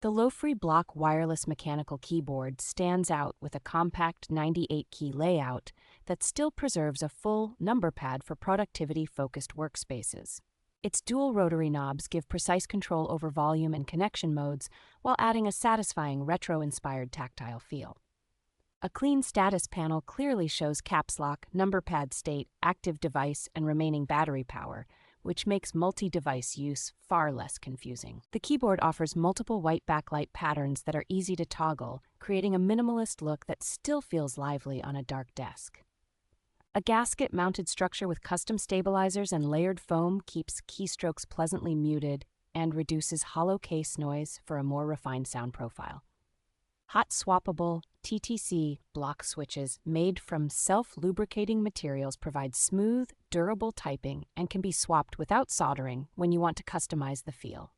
The Lofree Block wireless mechanical keyboard stands out with a compact 98-key layout that still preserves a full number pad for productivity-focused workspaces. Its dual rotary knobs give precise control over volume and connection modes while adding a satisfying retro-inspired tactile feel. A clean status panel clearly shows caps lock, number pad state, active device, and remaining battery power, which makes multi-device use far less confusing. The keyboard offers multiple white backlight patterns that are easy to toggle, creating a minimalist look that still feels lively on a dark desk. A gasket-mounted structure with custom stabilizers and layered foam keeps keystrokes pleasantly muted and reduces hollow case noise for a more refined sound profile. Hot swappable TTC Block switches made from self-lubricating materials provide smooth, durable typing and can be swapped without soldering when you want to customize the feel.